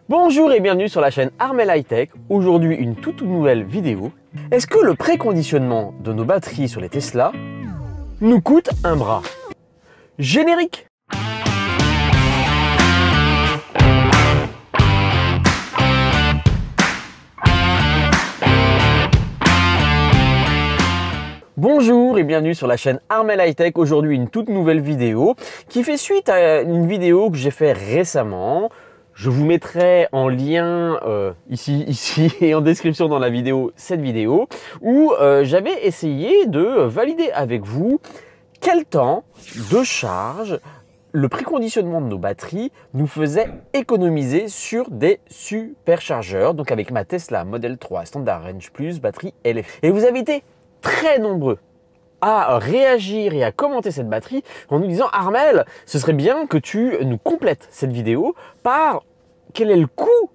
Bonjour et bienvenue sur la chaîne Armel High Tech. Aujourd'hui, une toute nouvelle vidéo. Est-ce que le préconditionnement de nos batteries sur les Tesla nous coûte un bras? Générique! Bonjour et bienvenue sur la chaîne Armel High Tech. Aujourd'hui, une toute nouvelle vidéo qui fait suite à une vidéo que j'ai fait récemment. Je vous mettrai en lien ici et en description dans la vidéo cette vidéo où j'avais essayé de valider avec vous quel temps de charge le préconditionnement de nos batteries nous faisait économiser sur des superchargeurs. Donc avec ma Tesla Model 3 Standard Range Plus batterie LFP. Et vous avez été très nombreux à réagir et à commenter cette batterie en nous disant « Armel, ce serait bien que tu nous complètes cette vidéo par quel est le coût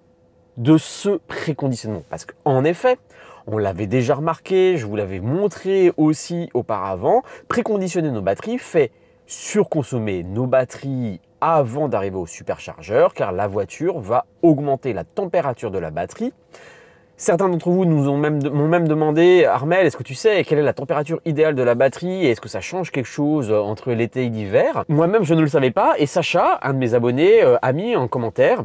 de ce préconditionnement ?» Parce qu'en effet, on l'avait déjà remarqué, je vous l'avais montré aussi auparavant, préconditionner nos batteries fait surconsommer nos batteries avant d'arriver au superchargeur car la voiture va augmenter la température de la batterie. Certains d'entre vous m'ont même demandé « Armel, est-ce que tu sais quelle est la température idéale de la batterie et est-ce que ça change quelque chose entre l'été et l'hiver ?» Moi-même, je ne le savais pas et Sacha, un de mes abonnés, a mis en commentaire.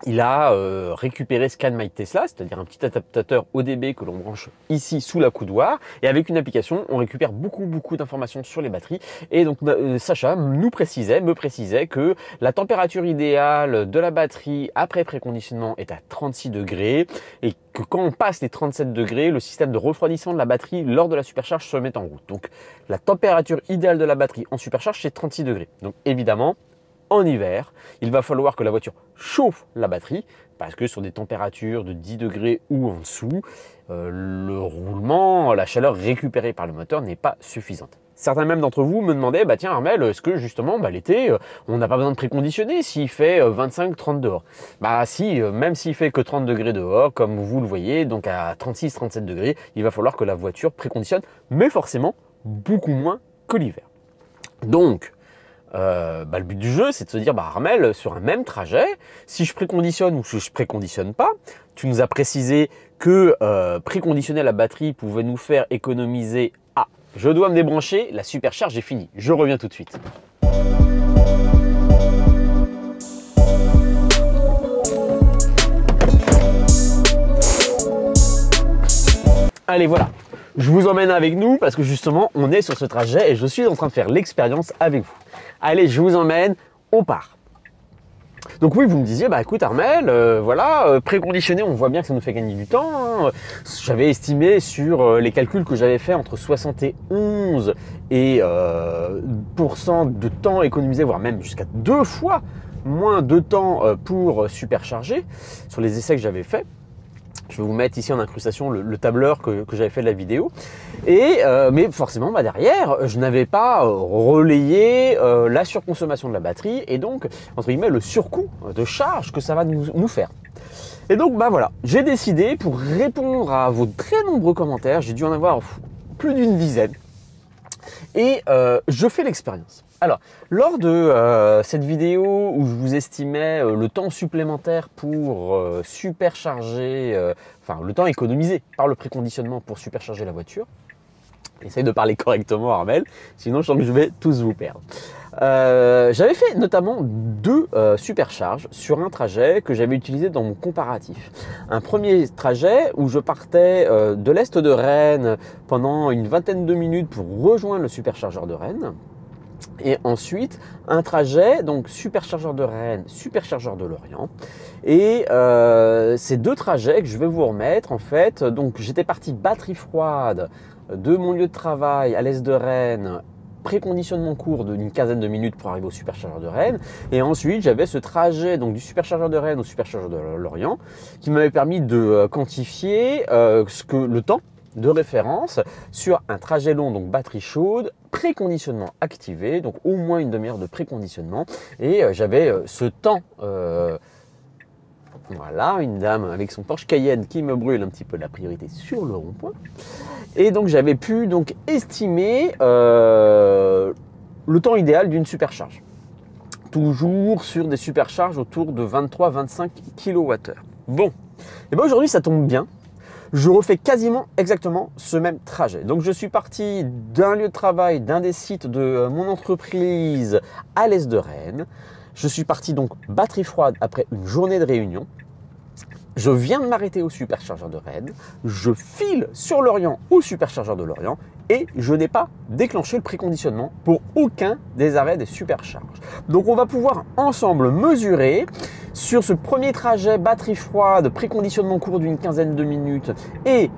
Il a récupéré Scan My Tesla, c'est-à-dire un petit adaptateur ODB que l'on branche ici sous la coudoir. Et avec une application, on récupère beaucoup d'informations sur les batteries. Et donc Sacha me précisait que la température idéale de la batterie après préconditionnement est à 36 degrés. Et que quand on passe les 37 degrés, le système de refroidissement de la batterie lors de la supercharge se met en route. Donc la température idéale de la batterie en supercharge, c'est 36 degrés. Donc évidemment, en hiver, il va falloir que la voiture chauffe la batterie parce que sur des températures de 10 degrés ou en dessous, le roulement, la chaleur récupérée par le moteur n'est pas suffisante. Certains même d'entre vous me demandaient, bah tiens Armel, est-ce que justement l'été, on n'a pas besoin de préconditionner s'il fait 25-30 dehors? Bah si, même s'il fait que 30 degrés dehors, comme vous le voyez, donc à 36-37 degrés, il va falloir que la voiture préconditionne, mais forcément beaucoup moins que l'hiver. Donc, le but du jeu, c'est de se dire, Armel, sur un même trajet, si je préconditionne ou si je préconditionne pas, tu nous as précisé que préconditionner la batterie pouvait nous faire économiser. Ah, je dois me débrancher, la supercharge est finie. Je reviens tout de suite. Allez, voilà. Je vous emmène avec nous parce que justement, on est sur ce trajet et je suis en train de faire l'expérience avec vous. Allez, je vous emmène, on part. Donc oui, vous me disiez, écoute Armel, préconditionner, on voit bien que ça nous fait gagner du temps. Hein. J'avais estimé sur les calculs que j'avais fait entre 71 et % de temps économisé, voire même jusqu'à 2 fois moins de temps pour supercharger sur les essais que j'avais faits. Je vais vous mettre ici en incrustation le tableur que j'avais fait de la vidéo. Mais forcément, derrière, je n'avais pas relayé la surconsommation de la batterie et donc, entre guillemets, le surcoût de charge que ça va nous faire. Et donc, voilà, j'ai décidé, pour répondre à vos très nombreux commentaires, j'ai dû en avoir plus d'une dizaine, et je fais l'expérience. Alors, lors de cette vidéo où je vous estimais le temps supplémentaire pour supercharger, le temps économisé par le préconditionnement pour supercharger la voiture, essaye de parler correctement Armel, sinon je sens que je vais tous vous perdre. J'avais fait notamment 2 supercharges sur un trajet que j'avais utilisé dans mon comparatif. Un premier trajet où je partais de l'est de Rennes pendant une vingtaine de minutes pour rejoindre le superchargeur de Rennes. Et ensuite, un trajet, donc superchargeur de Rennes, superchargeur de Lorient. Et ces 2 trajets que je vais vous remettre, en fait, donc j'étais parti batterie froide de mon lieu de travail à l'est de Rennes, préconditionnement court d'une quinzaine de minutes pour arriver au superchargeur de Rennes. Et ensuite, j'avais ce trajet donc du superchargeur de Rennes au superchargeur de Lorient qui m'avait permis de quantifier le temps de référence sur un trajet long, donc batterie chaude, préconditionnement activé, donc au moins une demi-heure de préconditionnement. Et j'avais ce temps, voilà, une dame avec son Porsche Cayenne qui me brûle un petit peu la priorité sur le rond-point. Et donc j'avais pu estimer le temps idéal d'une supercharge. toujours sur des supercharges autour de 23-25 kWh. Bon, et bien aujourd'hui ça tombe bien, je refais quasiment exactement ce même trajet. Donc je suis parti d'un lieu de travail, d'un des sites de mon entreprise à l'est de Rennes. Je suis parti donc batterie froide après une journée de réunion. Je viens de m'arrêter au superchargeur de Rennes, je file sur Lorient au superchargeur de Lorient et je n'ai pas déclenché le préconditionnement pour aucun des arrêts des supercharges. Donc on va pouvoir ensemble mesurer sur ce premier trajet batterie froide, préconditionnement court d'une quinzaine de minutes et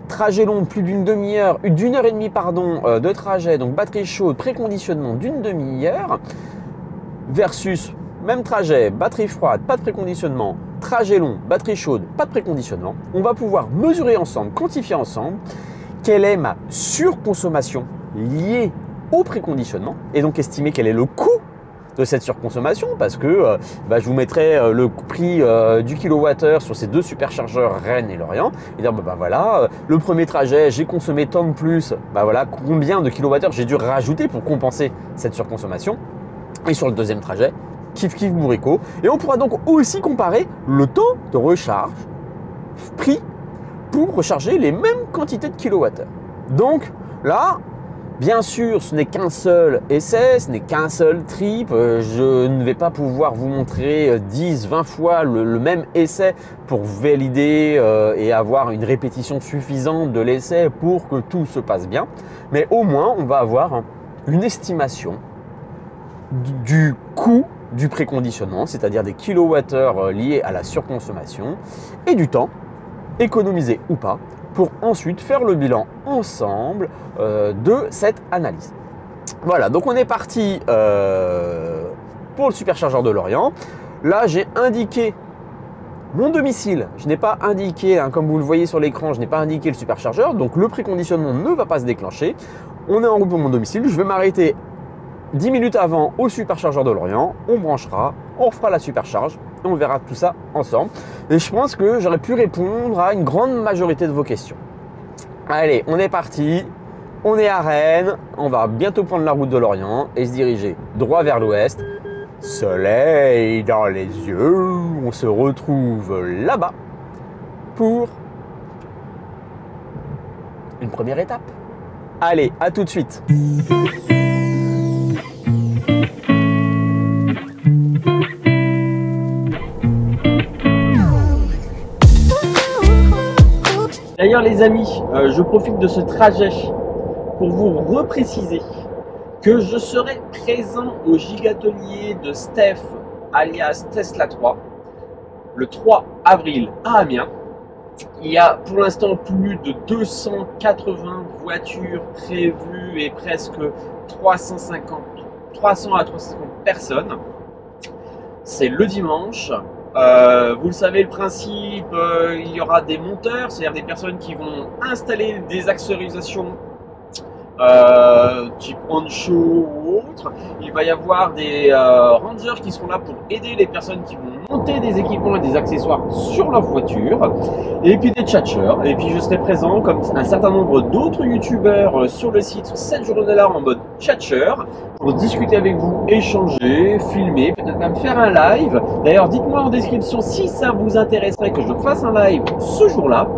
trajet long de plus d'une demi-heure, d'une heure et demie pardon, de trajet, donc batterie chaude, préconditionnement d'une demi-heure versus même trajet, batterie froide, pas de préconditionnement, trajet long, batterie chaude, pas de préconditionnement. On va pouvoir mesurer ensemble, quantifier ensemble quelle est ma surconsommation liée au préconditionnement et donc estimer quel est le coût de cette surconsommation parce que je vous mettrai le prix du kilowattheure sur ces deux superchargeurs Rennes et Lorient et dire voilà, le premier trajet j'ai consommé tant de plus, voilà combien de kilowattheures j'ai dû rajouter pour compenser cette surconsommation et sur le deuxième trajet kiff kiff bourricot. Et on pourra donc aussi comparer le temps de recharge pris pour recharger les mêmes quantités de kilowattheures. Donc là, bien sûr, ce n'est qu'un seul essai, ce n'est qu'un seul trip. Je ne vais pas pouvoir vous montrer 10, 20 fois le même essai pour valider et avoir une répétition suffisante de l'essai pour que tout se passe bien. Mais au moins, on va avoir une estimation du coût du préconditionnement, c'est-à-dire des kilowattheures liés à la surconsommation et du temps, économisé ou pas, pour ensuite faire le bilan ensemble de cette analyse. Voilà, donc on est parti pour le superchargeur de Lorient. Là, j'ai indiqué mon domicile. Je n'ai pas indiqué, comme vous le voyez sur l'écran, je n'ai pas indiqué le superchargeur, donc le préconditionnement ne va pas se déclencher. On est en route pour mon domicile, je vais m'arrêter 10 minutes avant au superchargeur de Lorient, on branchera, on fera la supercharge et on verra tout ça ensemble. Et je pense que j'aurais pu répondre à une grande majorité de vos questions. Allez, on est parti, on est à Rennes, on va bientôt prendre la route de Lorient et se diriger droit vers l'ouest. Soleil dans les yeux, on se retrouve là-bas pour une première étape. Allez, à tout de suite. D'ailleurs les amis, je profite de ce trajet pour vous repréciser que je serai présent au gigatelier de Steph alias Tesla 3 le 3 avril à Amiens. Il y a pour l'instant plus de 280 voitures prévues et presque 300 à 350 personnes. C'est le dimanche. Vous le savez, le principe, il y aura des monteurs, c'est-à-dire des personnes qui vont installer des accessoirisations type on-show ou autre. Il va y avoir des rangers qui seront là pour aider les personnes qui vont monter des équipements et des accessoires sur leur voiture. Et puis des tchatcheurs. Et puis je serai présent comme un certain nombre d'autres youtubeurs sur le site sur cette journée-là en mode tchatcher pour discuter avec vous, échanger, filmer, peut-être même faire un live. D'ailleurs, dites-moi en description si ça vous intéresserait que je fasse un live ce jour-là.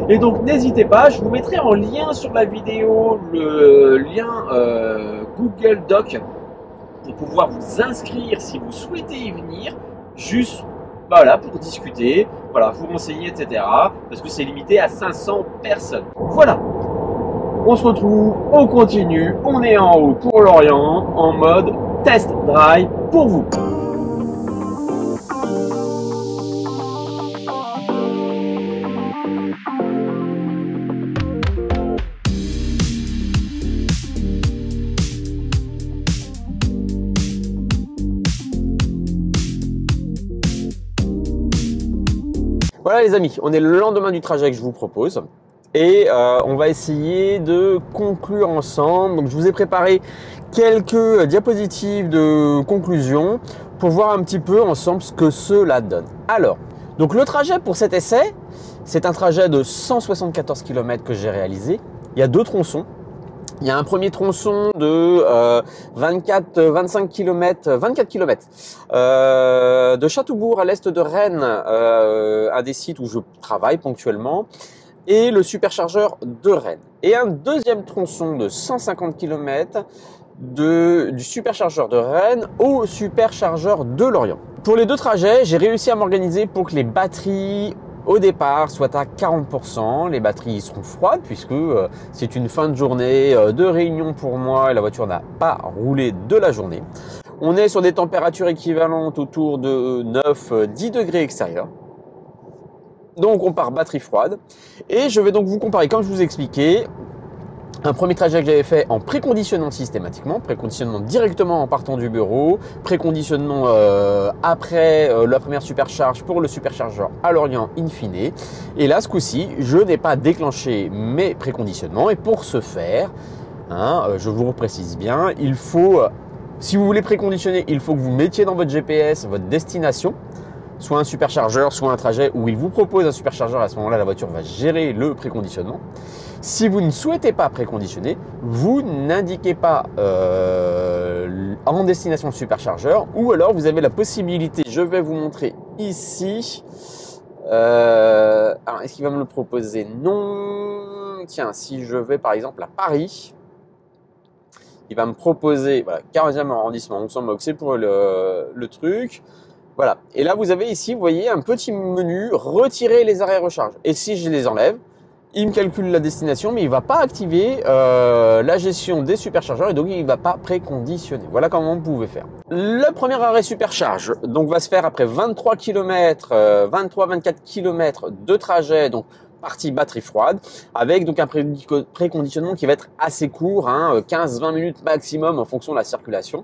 Et donc n'hésitez pas, je vous mettrai en lien sur la vidéo le lien Google Doc pour pouvoir vous inscrire si vous souhaitez y venir, juste voilà, pour discuter, voilà, vous renseigner, etc. Parce que c'est limité à 500 personnes. Voilà, on se retrouve, on continue, on est en haut pour Lorient en mode test drive pour vous. Voilà les amis, on est le lendemain du trajet que je vous propose et on va essayer de conclure ensemble. Donc je vous ai préparé quelques diapositives de conclusion pour voir un petit peu ensemble ce que cela donne. Alors, donc le trajet pour cet essai, c'est un trajet de 174 km que j'ai réalisé. Il y a deux tronçons. Il y a un premier tronçon de 24 km de Châteaubourg à l'est de Rennes, un des sites où je travaille ponctuellement, et le superchargeur de Rennes. Et un deuxième tronçon de 150 km du superchargeur de Rennes au superchargeur de Lorient. Pour les deux trajets, j'ai réussi à m'organiser pour que les batteries au départ soit à 40%, les batteries seront froides puisque c'est une fin de journée de réunion pour moi et la voiture n'a pas roulé de la journée. On est sur des températures équivalentes autour de 9-10 degrés extérieurs. Donc on part batterie froide et je vais donc vous comparer, comme je vous expliquais, un premier trajet que j'avais fait en préconditionnement systématiquement, préconditionnement directement en partant du bureau, préconditionnement après la première supercharge pour le superchargeur à Lorient in fine. Et là, ce coup-ci, je n'ai pas déclenché mes préconditionnements et pour ce faire, je vous reprécise bien, il faut, si vous voulez préconditionner, il faut que vous mettiez dans votre GPS votre destination, soit un superchargeur, soit un trajet où il vous propose un superchargeur. À ce moment-là, la voiture va gérer le préconditionnement. Si vous ne souhaitez pas préconditionner, vous n'indiquez pas en destination le superchargeur, ou alors vous avez la possibilité, je vais vous montrer ici. Alors, est-ce qu'il va me le proposer? Non. Tiens, si je vais par exemple à Paris, il va me proposer, voilà, 40e arrondissement, on semble que c'est pour le truc. Voilà. Et là, vous avez ici, vous voyez, un petit menu, retirer les arrêts recharge. Et si je les enlève, il me calcule la destination, mais il ne va pas activer la gestion des superchargeurs et donc il ne va pas préconditionner. Voilà comment vous pouvez faire. Le premier arrêt supercharge donc va se faire après 23 km, 23-24 km de trajet, donc partie batterie froide, avec donc un préconditionnement qui va être assez court, 15-20 minutes maximum en fonction de la circulation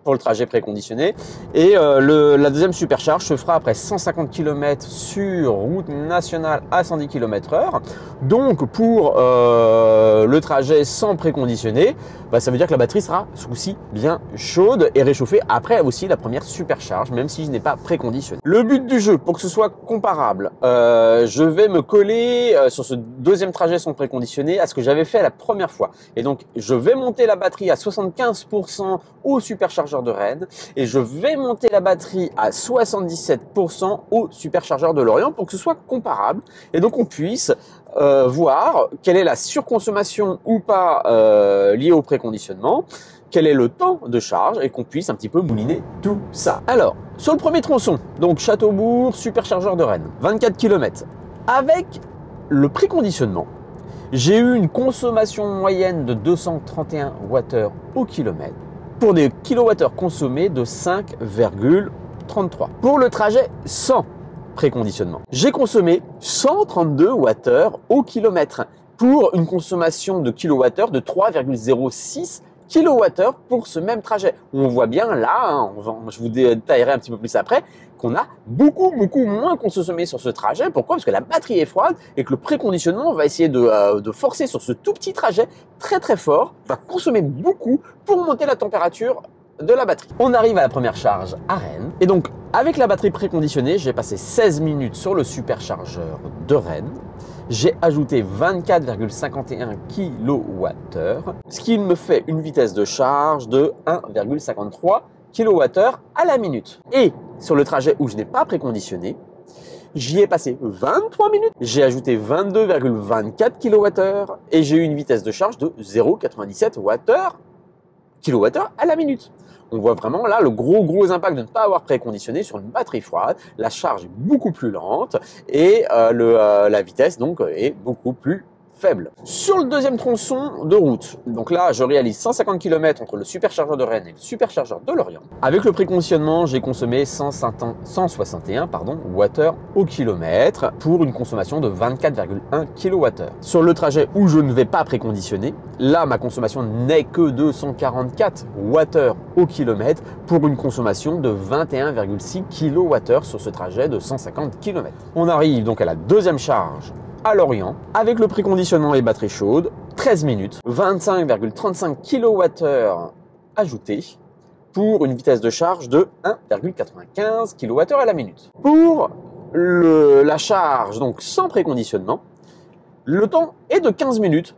pour le trajet préconditionné. Et la deuxième supercharge se fera après 150 km sur route nationale à 110 km/h. Donc pour le trajet sans préconditionné, ça veut dire que la batterie sera ce coup-ci bien chaude et réchauffée après aussi la première supercharge, même si je n'ai pas préconditionné. Le but du jeu, pour que ce soit comparable, je vais me coller sur ce deuxième trajet sans préconditionné à ce que j'avais fait la première fois. Et donc je vais monter la batterie à 75% au superchargeur de Rennes et je vais monter la batterie à 77% au superchargeur de Lorient pour que ce soit comparable et donc on puisse voir quelle est la surconsommation ou pas liée au préconditionnement, quel est le temps de charge et qu'on puisse un petit peu mouliner tout ça. Alors, sur le premier tronçon, donc Châteaubourg, superchargeur de Rennes, 24 km, avec le préconditionnement, j'ai eu une consommation moyenne de 231 Wh au kilomètre pour des kilowattheures consommés de 5,33. Pour le trajet sans préconditionnement, j'ai consommé 132 Wh au kilomètre pour une consommation de kilowattheure de 3,06 kWh pour ce même trajet. On voit bien là, je vous détaillerai un petit peu plus après, qu'on a beaucoup moins consommé sur ce trajet. Pourquoi? Parce que la batterie est froide et que le préconditionnement va essayer de forcer sur ce tout petit trajet très fort, va consommer beaucoup pour monter la température de la batterie. On arrive à la première charge à Rennes et donc avec la batterie préconditionnée, j'ai passé 16 minutes sur le superchargeur de Rennes. J'ai ajouté 24,51 kWh, ce qui me fait une vitesse de charge de 1,53 kWh à la minute. Et sur le trajet où je n'ai pas préconditionné, j'y ai passé 23 minutes, j'ai ajouté 22,24 kWh et j'ai eu une vitesse de charge de 0,97 kWh à la minute. On voit vraiment là le gros impact de ne pas avoir préconditionné sur une batterie froide. La charge est beaucoup plus lente et la vitesse donc est beaucoup plus faible. Sur le deuxième tronçon de route, donc là je réalise 150 km entre le superchargeur de Rennes et le superchargeur de Lorient. Avec le préconditionnement, j'ai consommé 161 Wh au kilomètre pour une consommation de 24,1 kWh. Sur le trajet où je ne vais pas préconditionner, là ma consommation n'est que de 144 Wh au kilomètre pour une consommation de 21,6 kWh sur ce trajet de 150 km. On arrive donc à la deuxième charge à Lorient, avec le préconditionnement et batterie chaude, 13 minutes, 25,35 kWh ajoutés pour une vitesse de charge de 1,95 kWh à la minute. Pour la charge donc sans préconditionnement, le temps est de 15 minutes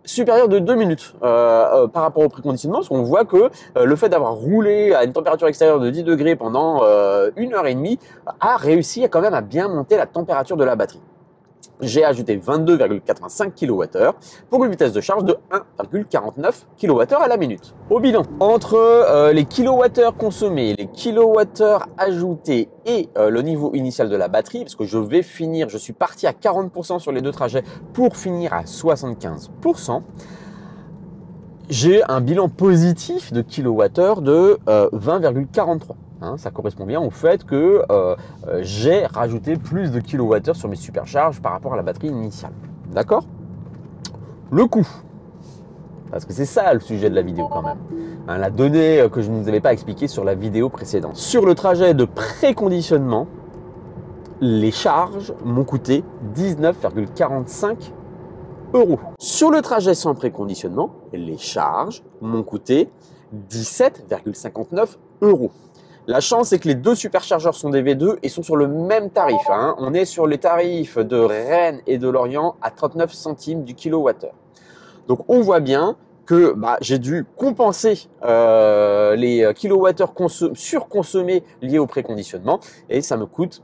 supérieur de 2 minutes par rapport au préconditionnement, parce qu'on voit que le fait d'avoir roulé à une température extérieure de 10 degrés pendant 1h30 a réussi quand même à bien monter la température de la batterie. J'ai ajouté 22,85 kWh pour une vitesse de charge de 1,49 kWh à la minute. Au bilan, entre les kilowattheures consommés, les kilowattheures ajoutés et le niveau initial de la batterie, parce que je suis parti à 40% sur les deux trajets pour finir à 75%, j'ai un bilan positif de kilowattheure de 20,43. Ça correspond bien au fait que j'ai rajouté plus de kilowattheures sur mes supercharges par rapport à la batterie initiale. D'accord? Le coût, parce que c'est ça le sujet de la vidéo quand même. La donnée que je ne vous avais pas expliquée sur la vidéo précédente. Sur le trajet de préconditionnement, les charges m'ont coûté 19,45 €. Sur le trajet sans préconditionnement, les charges m'ont coûté 17,59 €. La chance, c'est que les deux superchargeurs sont des V2 et sont sur le même tarif. On est sur les tarifs de Rennes et de Lorient à 39 centimes du kilowattheure. Donc, on voit bien que j'ai dû compenser les kilowattheures surconsommés liés au préconditionnement et ça me coûte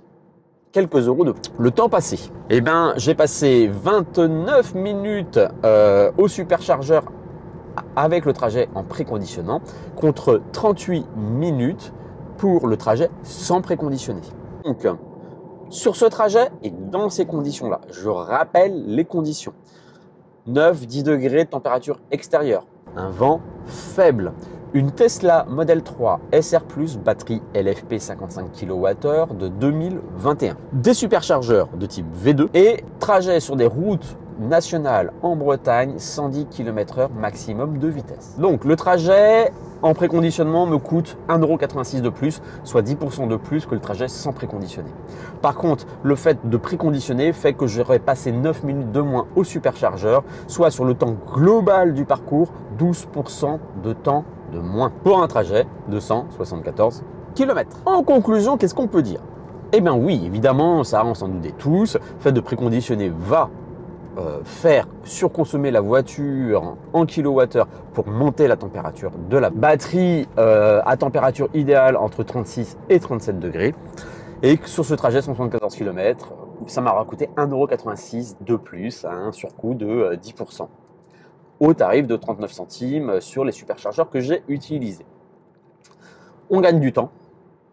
quelques euros de plus. Le temps passé, j'ai passé 29 minutes au superchargeur avec le trajet en préconditionnement contre 38 minutes pour le trajet sans préconditionner. Donc, sur ce trajet et dans ces conditions-là, je rappelle les conditions. 9-10 degrés de température extérieure, un vent faible, une Tesla Model 3 SR+, batterie LFP 55 kWh de 2021, des superchargeurs de type V2 et trajet sur des routes nationales en Bretagne, 110 km/h maximum de vitesse. Donc le trajet en préconditionnement me coûte 1,86 € de plus, soit 10% de plus que le trajet sans préconditionner. Par contre, le fait de préconditionner fait que j'aurais passé 9 minutes de moins au superchargeur, soit sur le temps global du parcours, 12% de temps de moins pour un trajet de 174 km. En conclusion, qu'est-ce qu'on peut dire? Eh bien oui, évidemment, ça on s'en doutait tous, le fait de préconditionner va faire surconsommer la voiture en kilowattheure pour monter la température de la batterie à température idéale entre 36 et 37 degrés. Et que sur ce trajet 174 km, ça m'aura coûté 1,86 € de plus, à un surcoût de 10%. Au tarif de 39 centimes sur les superchargeurs que j'ai utilisés. On gagne du temps.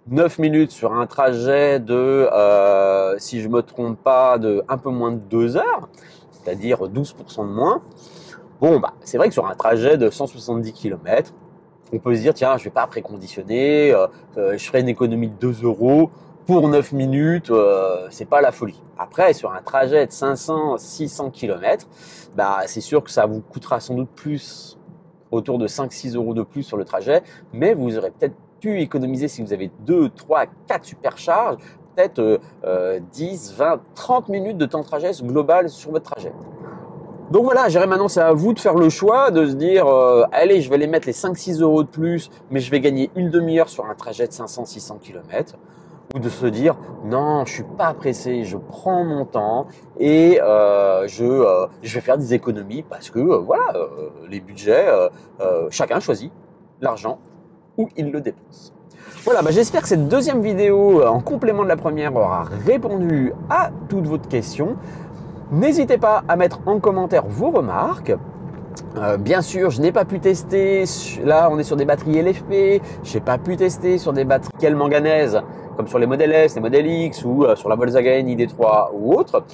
9 minutes sur un trajet de, si je ne me trompe pas, de un peu moins de 2 heures, c'est-à-dire 12% de moins. Bon, c'est vrai que sur un trajet de 170 km, on peut se dire, tiens, je ne vais pas préconditionner, je ferai une économie de 2 € pour 9 minutes, c'est pas la folie. Après, sur un trajet de 500-600 km, c'est sûr que ça vous coûtera sans doute plus, autour de 5-6 € de plus sur le trajet, mais vous aurez peut-être pu économiser si vous avez 2, 3, 4 supercharges, peut-être 10, 20, 30 minutes de temps de trajet global sur votre trajet. Donc voilà, maintenant c'est à vous de faire le choix, de se dire allez, je vais les mettre les 5-6 € de plus, mais je vais gagner une demi-heure sur un trajet de 500-600 km. Ou de se dire non, je suis pas pressé, je prends mon temps et je vais faire des économies parce que les budgets, chacun choisit l'argent où il le dépense. Voilà, j'espère que cette deuxième vidéo en complément de la première aura répondu à toutes vos questions. N'hésitez pas à mettre en commentaire vos remarques. Bien sûr, je n'ai pas pu tester, là on est sur des batteries LFP, je n'ai pas pu tester sur des batteries nickel manganèse comme sur les modèles S, les modèles X ou sur la Volkswagen ID3 ou autre.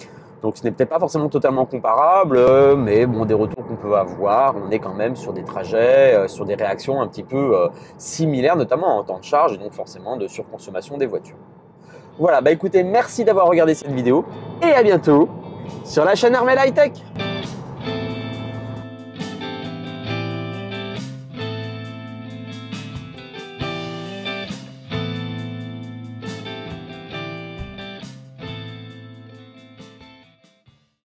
Donc ce n'est peut-être pas forcément totalement comparable, mais bon, des retours qu'on peut avoir, on est quand même sur des trajets, sur des réactions un petit peu similaires, notamment en temps de charge et donc forcément de surconsommation des voitures. Voilà, écoutez, merci d'avoir regardé cette vidéo et à bientôt sur la chaîne Armel High Tech.